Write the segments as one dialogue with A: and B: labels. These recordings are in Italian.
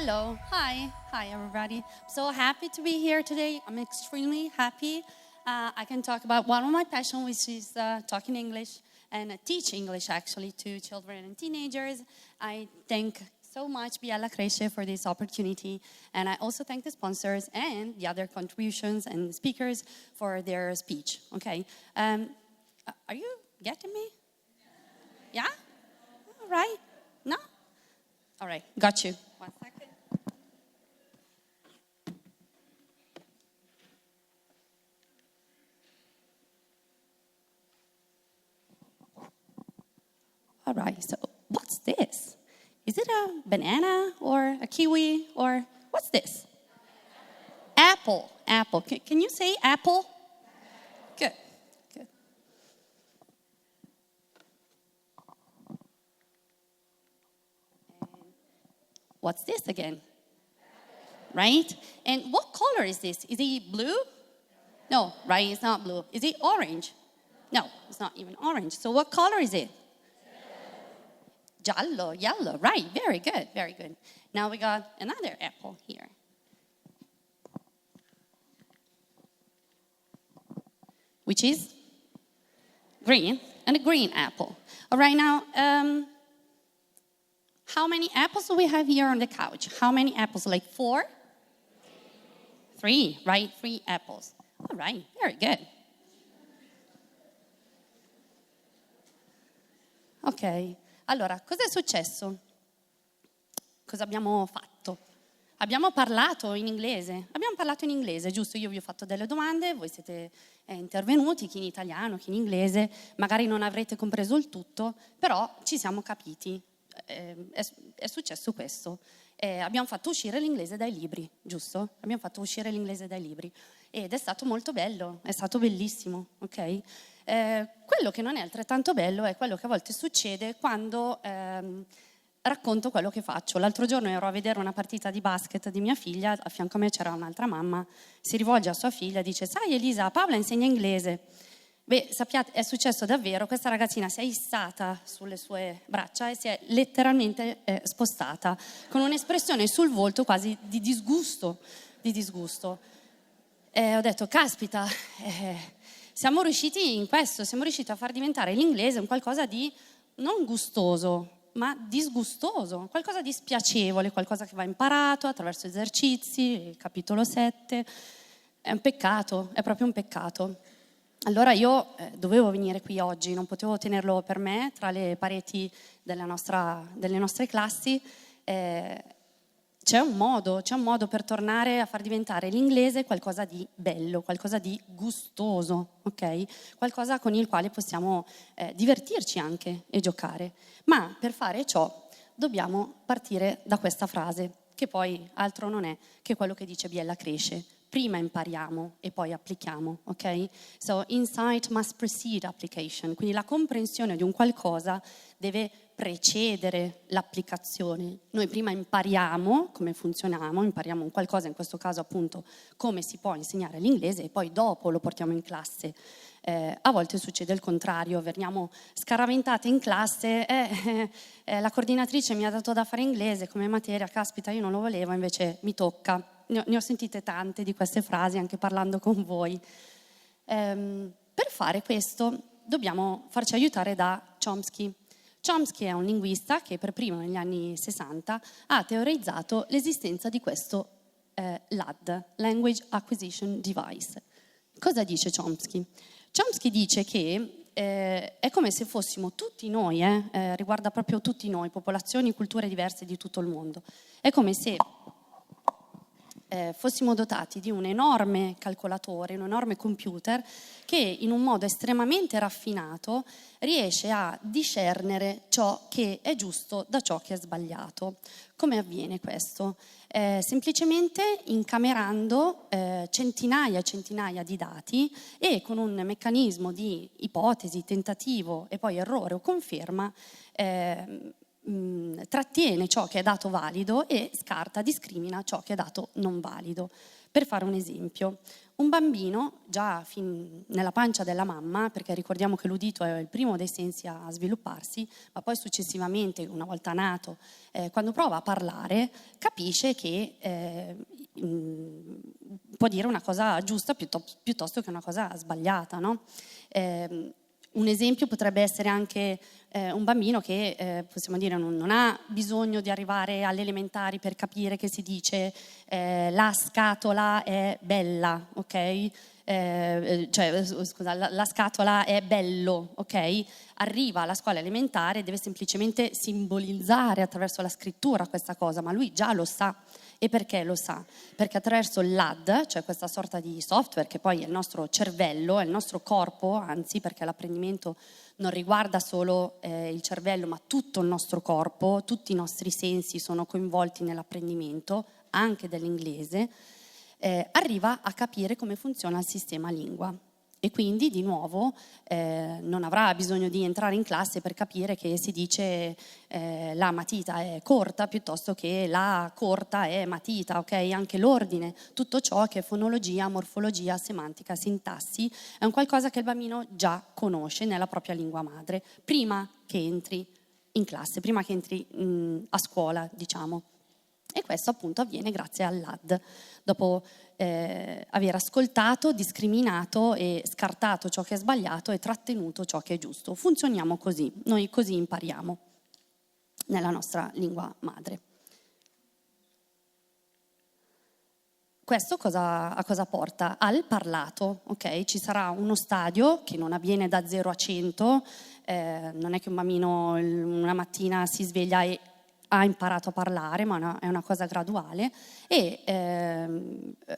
A: Hello. Hi, everybody. I'm so happy to be here today. I'm extremely happy. I can talk about one of my passions, which is talking English and teach English, actually, to children and teenagers. I thank so much Biella Cresce for this opportunity, and I also thank the sponsors and the other contributions and speakers for their speech. Okay, are you getting me? Yeah? All right. No? All right, got you. 1 second. All right, so what's this? Is it a banana or a kiwi or what's this? Apple. Apple. Can you say apple? Good. Good. What's this again? Right? And what color is this? Is it blue? No, right? It's not blue. Is it orange? No, it's not even orange. So what color is it? Giallo, yellow, right, very good, very good. Now we got another apple here. Which is green, and a green apple. All right, now, how many apples do we have here on the couch? How many apples, like 4? 3, right, 3 apples. All right, very good. Ok. Allora, cosa è successo? Cosa abbiamo fatto? Abbiamo parlato in inglese, giusto? Io vi ho fatto delle domande, voi siete intervenuti, chi in italiano, chi in inglese, magari non avrete compreso il tutto, però ci siamo capiti. È successo questo. Abbiamo fatto uscire l'inglese dai libri, giusto? Abbiamo fatto uscire l'inglese dai libri ed è stato molto bello, è stato bellissimo, ok? Quello che non è altrettanto bello è quello che a volte succede quando racconto quello che faccio. L'altro giorno ero a vedere una partita di basket di mia figlia, a fianco a me c'era un'altra mamma, si rivolge a sua figlia e dice: sai Elisa, Paola insegna inglese. Beh, sappiate, è successo davvero, questa ragazzina si è issata sulle sue braccia e si è letteralmente spostata, con un'espressione sul volto quasi di disgusto. Ho detto, caspita, siamo riusciti in questo, siamo riusciti a far diventare l'inglese un qualcosa di non gustoso, ma disgustoso, qualcosa di spiacevole, qualcosa che va imparato attraverso esercizi, il capitolo 7. È un peccato, è proprio un peccato. Allora io dovevo venire qui oggi, non potevo tenerlo per me, tra le pareti delle nostre classi. C'è un modo per tornare a far diventare l'inglese qualcosa di bello, qualcosa di gustoso, ok? Qualcosa con il quale possiamo divertirci anche e giocare. Ma per fare ciò dobbiamo partire da questa frase, che poi altro non è che quello che dice Biella Cresce. Prima impariamo e poi applichiamo, ok? So insight must precede application, quindi la comprensione di un qualcosa deve precedere l'applicazione. Noi prima impariamo come funzioniamo, impariamo un qualcosa, in questo caso appunto come si può insegnare l'inglese e poi dopo lo portiamo in classe. A volte succede il contrario, veniamo scaraventate in classe, la coordinatrice mi ha dato da fare inglese come materia, caspita io non lo volevo, invece mi tocca. Ne ho sentite tante di queste frasi anche parlando con voi. Per fare questo dobbiamo farci aiutare da Chomsky. Chomsky è un linguista che per primo negli anni 60 ha teorizzato l'esistenza di questo LAD, Language Acquisition Device. Cosa dice Chomsky? Chomsky dice che è come se fossimo tutti noi, riguarda proprio tutti noi, popolazioni, culture diverse di tutto il mondo. È come se fossimo dotati di un enorme calcolatore, un enorme computer che in un modo estremamente raffinato riesce a discernere ciò che è giusto da ciò che è sbagliato. Come avviene questo? Semplicemente incamerando centinaia e centinaia di dati e con un meccanismo di ipotesi, tentativo e poi errore o conferma trattiene ciò che è dato valido e scarta, discrimina ciò che è dato non valido. Per fare un esempio, Un bambino, già nella pancia della mamma, perché ricordiamo che l'udito è il primo dei sensi a svilupparsi, ma poi successivamente, una volta nato, quando prova a parlare, capisce che può dire una cosa giusta piuttosto che una cosa sbagliata, no? Un esempio potrebbe essere anche un bambino che, possiamo dire, non ha bisogno di arrivare alle elementari per capire che si dice la scatola è bella, ok? La scatola è bello, ok? Arriva alla scuola elementare e deve semplicemente simbolizzare attraverso la scrittura questa cosa, ma lui già lo sa. E perché lo sa? Perché attraverso l'AD, cioè questa sorta di software che poi è il nostro cervello, è il nostro corpo, anzi, perché l'apprendimento non riguarda solo il cervello, ma tutto il nostro corpo, tutti i nostri sensi sono coinvolti nell'apprendimento, anche dell'inglese, arriva a capire come funziona il sistema lingua. E quindi di nuovo non avrà bisogno di entrare in classe per capire che si dice la matita è corta piuttosto che la corta è matita, ok? Anche l'ordine, tutto ciò che è fonologia, morfologia, semantica, sintassi, è un qualcosa che il bambino già conosce nella propria lingua madre, prima che entri in classe, prima che entri a scuola, diciamo. E questo appunto avviene grazie all'AD. Dopo aver ascoltato, discriminato e scartato ciò che è sbagliato e trattenuto ciò che è giusto. Funzioniamo così, noi così impariamo nella nostra lingua madre. Questo a cosa porta? Al parlato, ok? Ci sarà uno stadio che non avviene da 0 a 100, non è che un bambino una mattina si sveglia e ha imparato a parlare, ma è una cosa graduale, e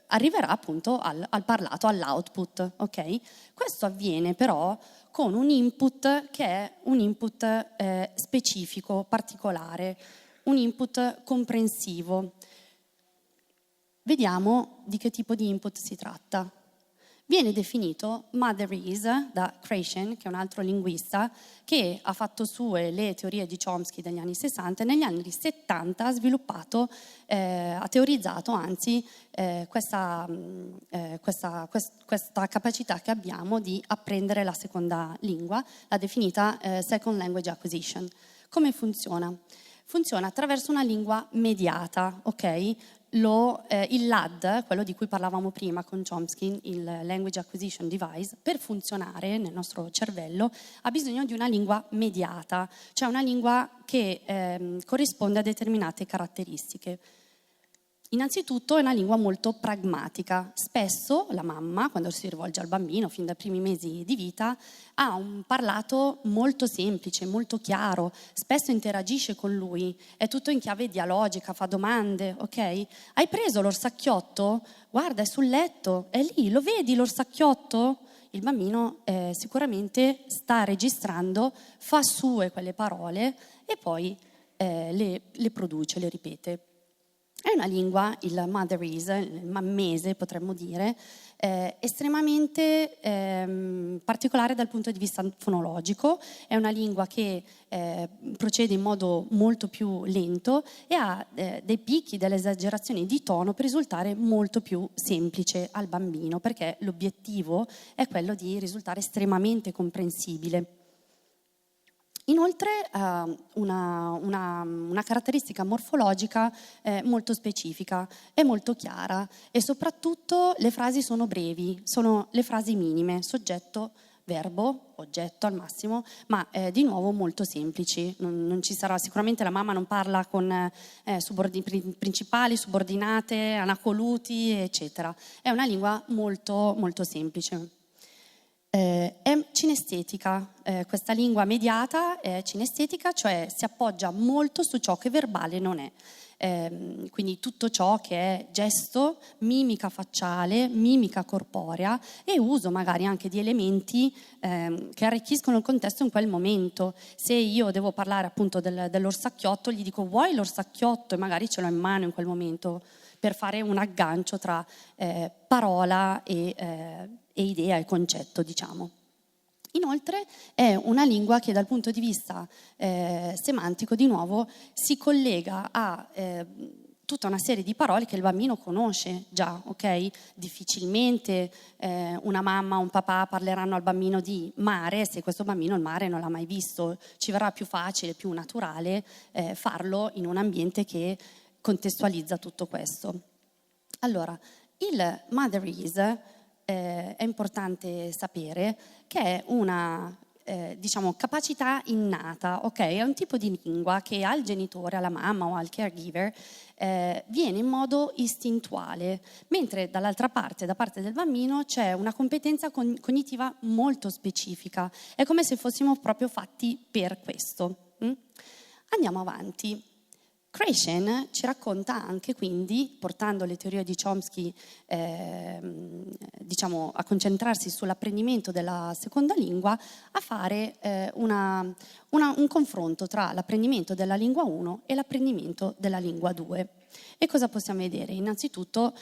A: arriverà appunto al parlato, all'output, ok? Questo avviene però con un input che è un input specifico, particolare, un input comprensivo. Vediamo di che tipo di input si tratta. Viene definito Mother Is da Krashen, che è un altro linguista, che ha fatto sue le teorie di Chomsky degli anni 60 e negli anni 70 ha sviluppato, ha teorizzato anzi questa capacità che abbiamo di apprendere la seconda lingua, l'ha definita Second Language Acquisition. Come funziona? Funziona attraverso una lingua mediata, ok? Il LAD, quello di cui parlavamo prima con Chomsky, il Language Acquisition Device, per funzionare nel nostro cervello ha bisogno di una lingua mediata, cioè una lingua che corrisponde a determinate caratteristiche. Innanzitutto è una lingua molto pragmatica. Spesso la mamma, quando si rivolge al bambino fin dai primi mesi di vita, ha un parlato molto semplice, molto chiaro, spesso interagisce con lui, è tutto in chiave dialogica, fa domande, ok? Hai preso l'orsacchiotto? Guarda, è sul letto, è lì, lo vedi l'orsacchiotto? Il bambino sicuramente sta registrando, fa sue quelle parole e poi le produce, le ripete. È una lingua, il Motherese, il mammese potremmo dire, estremamente particolare dal punto di vista fonologico, è una lingua che procede in modo molto più lento e ha dei picchi, delle esagerazioni di tono per risultare molto più semplice al bambino, perché l'obiettivo è quello di risultare estremamente comprensibile. Inoltre una caratteristica morfologica molto specifica, è molto chiara e soprattutto le frasi sono brevi, sono le frasi minime, soggetto, verbo, oggetto al massimo, ma di nuovo molto semplici. Non ci sarà, sicuramente la mamma non parla con principali, subordinate, anacoluti, eccetera. È una lingua molto, molto semplice. È cinestetica, questa lingua mediata è cinestetica, cioè si appoggia molto su ciò che verbale non è. Quindi tutto ciò che è gesto, mimica facciale, mimica corporea e uso magari anche di elementi che arricchiscono il contesto in quel momento. Se io devo parlare appunto dell'orsacchiotto, gli dico vuoi l'orsacchiotto e magari ce l'ho in mano in quel momento per fare un aggancio tra parola e idea e concetto, diciamo. Inoltre è una lingua che dal punto di vista semantico, di nuovo, si collega a tutta una serie di parole che il bambino conosce già, ok? Difficilmente una mamma o un papà parleranno al bambino di mare se questo bambino il mare non l'ha mai visto. Ci verrà più facile, più naturale farlo in un ambiente che contestualizza tutto questo. Allora, il Mother Is è importante sapere che è una capacità innata, ok? È un tipo di lingua che al genitore, alla mamma o al caregiver viene in modo istintuale, mentre dall'altra parte, da parte del bambino, c'è una competenza cognitiva molto specifica. È come se fossimo proprio fatti per questo. Andiamo avanti. Krashen ci racconta anche quindi, portando le teorie di Chomsky a concentrarsi sull'apprendimento della seconda lingua, a fare un confronto tra l'apprendimento della lingua 1 e l'apprendimento della lingua 2. E cosa possiamo vedere? Innanzitutto,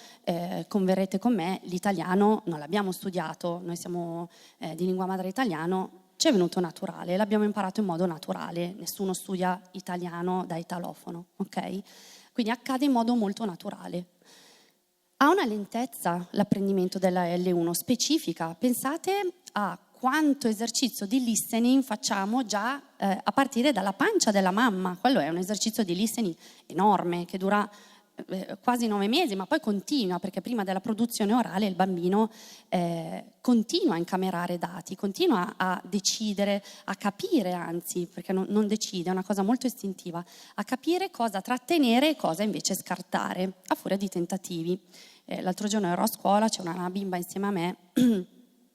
A: converrete con me, l'italiano non l'abbiamo studiato, noi siamo di lingua madre italiano, ci è venuto naturale, l'abbiamo imparato in modo naturale, nessuno studia italiano da italofono, ok? Quindi accade in modo molto naturale. Ha una lentezza l'apprendimento della L1 specifica, pensate a quanto esercizio di listening facciamo già a partire dalla pancia della mamma, quello è un esercizio di listening enorme che dura quasi 9 mesi, ma poi continua, perché prima della produzione orale il bambino continua a incamerare dati, continua a decidere, a capire anzi, perché non decide, è una cosa molto istintiva, a capire cosa trattenere e cosa invece scartare, a furia di tentativi. L'altro giorno ero a scuola, c'era una bimba insieme a me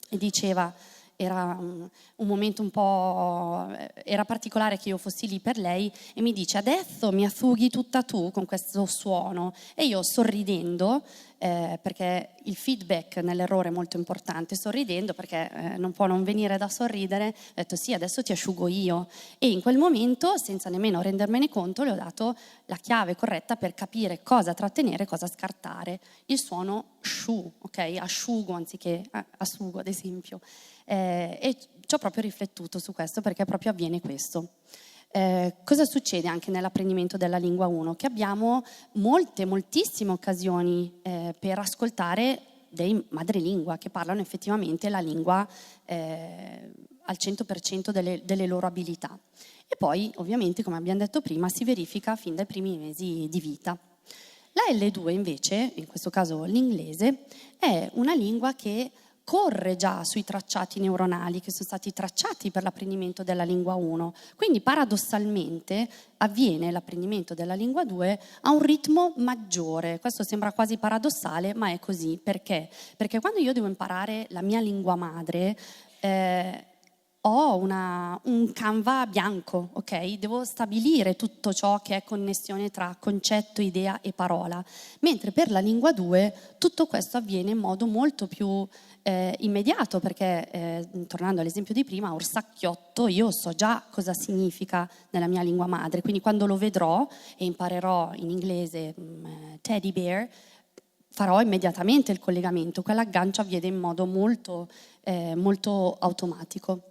A: e diceva... Era un momento un po'... era particolare che io fossi lì per lei e mi dice adesso mi affughi tutta tu con questo suono e io sorridendo perché il feedback nell'errore è molto importante, sorridendo perché non può non venire da sorridere, ho detto sì adesso ti asciugo io e in quel momento senza nemmeno rendermene conto le ho dato la chiave corretta per capire cosa trattenere e cosa scartare, il suono shu, ok? Asciugo anziché assugo ad esempio. E ci ho proprio riflettuto su questo perché proprio avviene questo. Cosa succede anche nell'apprendimento della lingua 1? Che abbiamo moltissime occasioni per ascoltare dei madrelingua che parlano effettivamente la lingua al 100% delle loro abilità. E poi ovviamente, come abbiamo detto prima, si verifica fin dai primi mesi di vita. La L2 invece, in questo caso l'inglese, è una lingua che corre già sui tracciati neuronali che sono stati tracciati per l'apprendimento della lingua 1. Quindi paradossalmente avviene l'apprendimento della lingua 2 a un ritmo maggiore. Questo sembra quasi paradossale, ma è così. Perché? Perché quando io devo imparare la mia lingua madre, ho un canva bianco, ok? Devo stabilire tutto ciò che è connessione tra concetto, idea e parola. Mentre per la lingua 2 tutto questo avviene in modo molto più immediato, perché tornando all'esempio di prima, orsacchiotto, io so già cosa significa nella mia lingua madre, quindi quando lo vedrò e imparerò in inglese teddy bear, farò immediatamente il collegamento, quell'aggancio avviene in modo molto automatico.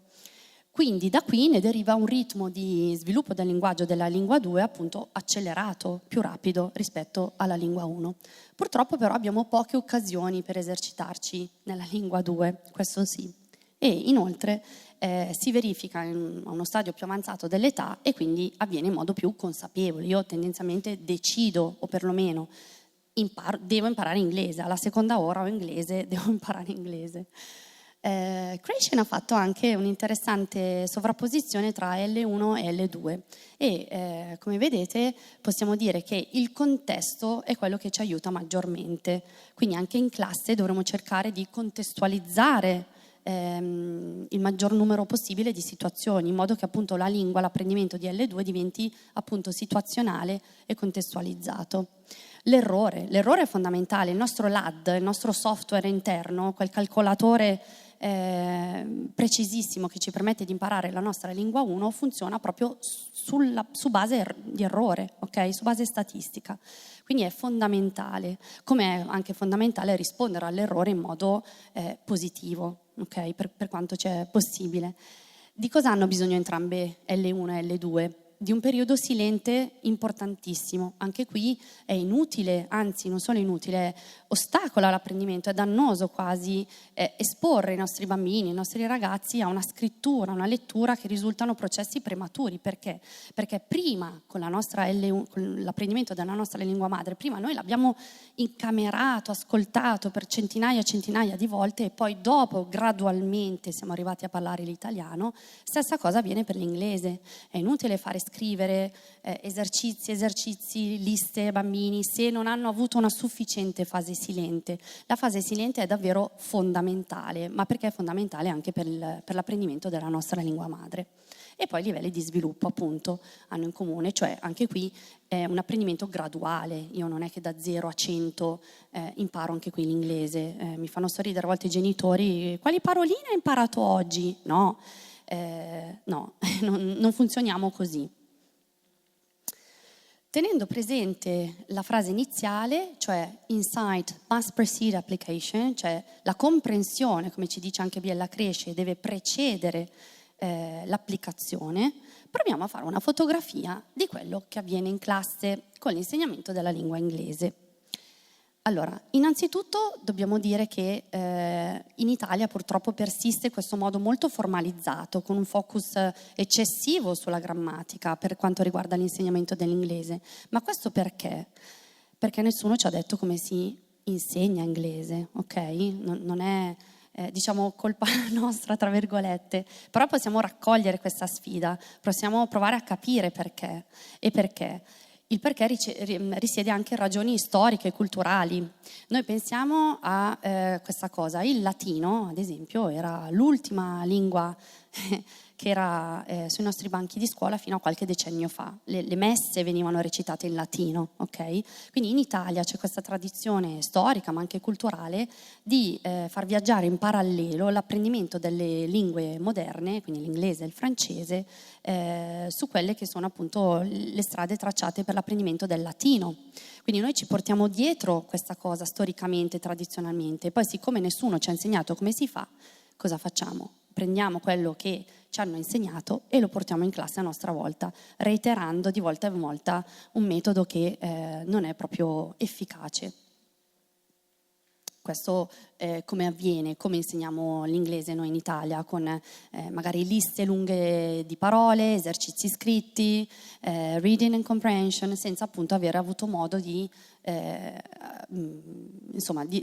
A: Quindi da qui ne deriva un ritmo di sviluppo del linguaggio della lingua 2 appunto accelerato, più rapido rispetto alla lingua 1. Purtroppo però abbiamo poche occasioni per esercitarci nella lingua 2, questo sì. E inoltre si verifica a uno stadio più avanzato dell'età e quindi avviene in modo più consapevole. Io tendenzialmente decido, o perlomeno devo imparare inglese, alla seconda ora ho inglese, devo imparare inglese. Krashen ha fatto anche un'interessante sovrapposizione tra L1 e L2 e come vedete possiamo dire che il contesto è quello che ci aiuta maggiormente, quindi anche in classe dovremo cercare di contestualizzare il maggior numero possibile di situazioni in modo che appunto la lingua, l'apprendimento di L2 diventi appunto situazionale e contestualizzato. L'errore è fondamentale, il nostro LAD, il nostro software interno, quel calcolatore precisissimo che ci permette di imparare la nostra lingua 1 funziona proprio su base di errore, ok? Su base statistica. Quindi è fondamentale, come è anche fondamentale rispondere all'errore in modo positivo, ok? Per quanto c'è possibile. Di cosa hanno bisogno entrambe L1 e L2? di un periodo silente importantissimo. Anche qui è inutile, anzi non solo inutile, è ostacola l'apprendimento, è dannoso quasi esporre i nostri bambini, i nostri ragazzi a una scrittura, una lettura che risultano processi prematuri. Perché? Perché prima con l'apprendimento della nostra lingua madre, prima noi l'abbiamo incamerato, ascoltato per centinaia e centinaia di volte e poi dopo gradualmente siamo arrivati a parlare l'italiano. Stessa cosa avviene per l'inglese. È inutile fare scrivere esercizi, liste ai bambini se non hanno avuto una sufficiente fase silente. La fase silente è davvero fondamentale, ma perché è fondamentale anche per l'apprendimento della nostra lingua madre. E poi i livelli di sviluppo appunto hanno in comune, cioè anche qui è un apprendimento graduale. Io non è che da 0 a 100 imparo anche qui l'inglese. Mi fanno sorridere a volte i genitori: quali paroline hai imparato oggi? No, non funzioniamo così. Tenendo presente la frase iniziale, cioè insight must precede application, cioè la comprensione, come ci dice anche Biella Cresce, deve precedere l'applicazione, proviamo a fare una fotografia di quello che avviene in classe con l'insegnamento della lingua inglese. Allora, innanzitutto dobbiamo dire che in Italia purtroppo persiste questo modo molto formalizzato, con un focus eccessivo sulla grammatica per quanto riguarda l'insegnamento dell'inglese. Ma questo perché? Perché nessuno ci ha detto come si insegna inglese, ok? Non è diciamo colpa nostra, tra virgolette, però possiamo raccogliere questa sfida, possiamo provare a capire perché e perché. Il perché risiede anche in ragioni storiche e culturali. Noi pensiamo a questa cosa. Il latino, ad esempio, era l'ultima lingua che era sui nostri banchi di scuola fino a qualche decennio fa. Le messe venivano recitate in latino, ok? Quindi in Italia c'è questa tradizione storica, ma anche culturale, di far viaggiare in parallelo l'apprendimento delle lingue moderne, quindi l'inglese e il francese, su quelle che sono appunto le strade tracciate per l'apprendimento del latino. Quindi noi ci portiamo dietro questa cosa storicamente, tradizionalmente, e poi siccome nessuno ci ha insegnato come si fa, cosa facciamo? Prendiamo quello che ci hanno insegnato e lo portiamo in classe a nostra volta, reiterando di volta in volta un metodo che non è proprio efficace. Questo come avviene, come insegniamo l'inglese noi in Italia, con magari liste lunghe di parole, esercizi scritti, reading and comprehension, senza appunto aver avuto modo di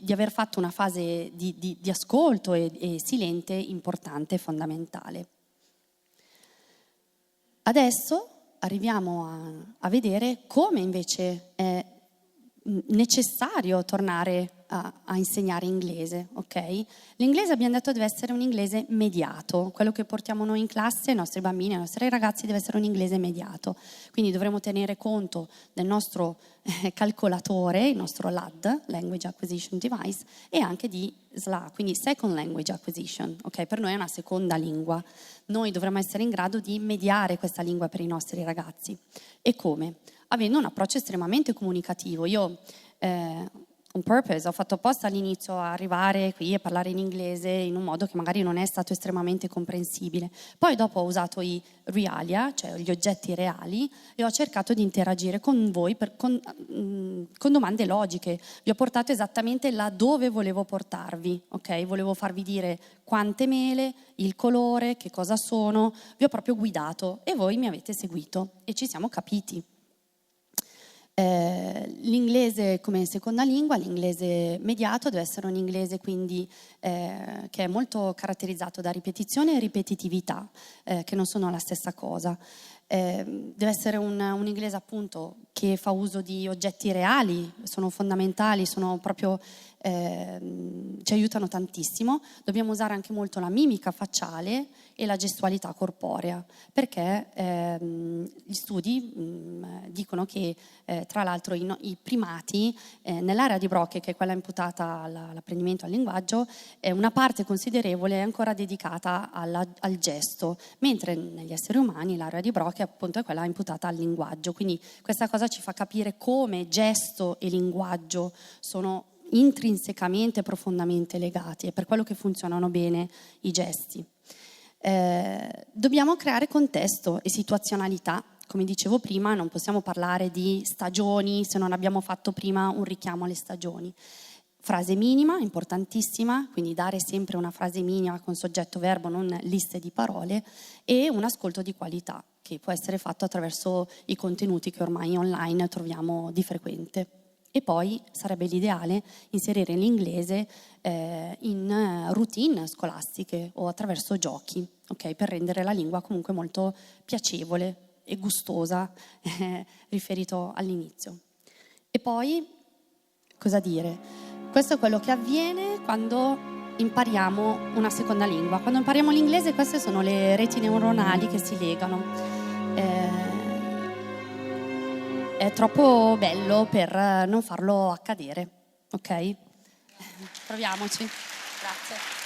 A: aver fatto una fase di ascolto e silente importante e fondamentale. Adesso arriviamo a vedere come invece è necessario tornare a insegnare inglese, ok? L'inglese, abbiamo detto, deve essere un inglese mediato. Quello che portiamo noi in classe, i nostri bambini, i nostri ragazzi, deve essere un inglese mediato. Quindi dovremo tenere conto del nostro calcolatore, il nostro LAD, Language Acquisition Device, e anche di SLA, quindi Second Language Acquisition, ok? Per noi è una seconda lingua. Noi dovremo essere in grado di mediare questa lingua per i nostri ragazzi. E come? Avendo un approccio estremamente comunicativo. Io on purpose ho fatto apposta all'inizio a arrivare qui e parlare in inglese in un modo che magari non è stato estremamente comprensibile. Poi dopo ho usato i realia, cioè gli oggetti reali, e ho cercato di interagire con voi con domande logiche. Vi ho portato esattamente là dove volevo portarvi, ok? Volevo farvi dire quante mele, il colore, che cosa sono. Vi ho proprio guidato e voi mi avete seguito e ci siamo capiti. L'inglese come seconda lingua, l'inglese mediato, deve essere un inglese quindi che è molto caratterizzato da ripetizione e ripetitività, che non sono la stessa cosa. Deve essere un inglese appunto che fa uso di oggetti reali, sono fondamentali, sono proprio ci aiutano tantissimo. Dobbiamo usare anche molto la mimica facciale e la gestualità corporea, perché gli studi dicono che tra l'altro i primati nell'area di Broca, che è quella imputata all'apprendimento, al linguaggio, una parte considerevole è ancora dedicata al gesto, mentre negli esseri umani l'area di Broca appunto è quella imputata al linguaggio. Quindi questa cosa ci fa capire come gesto e linguaggio sono intrinsecamente profondamente legati, è per quello che funzionano bene i gesti. Dobbiamo creare contesto e situazionalità come dicevo prima, non possiamo parlare di stagioni se non abbiamo fatto prima un richiamo alle stagioni. Frase minima, importantissima, quindi dare sempre una frase minima con soggetto-verbo, non liste di parole, e un ascolto di qualità, che può essere fatto attraverso i contenuti che ormai online troviamo di frequente. E poi sarebbe l'ideale inserire l'inglese in routine scolastiche o attraverso giochi, ok? Per rendere la lingua comunque molto piacevole e gustosa, riferito all'inizio. E poi, cosa dire? Questo è quello che avviene quando impariamo una seconda lingua. Quando impariamo l'inglese, queste sono le reti neuronali che si legano. È troppo bello per non farlo accadere, ok? Proviamoci. Grazie.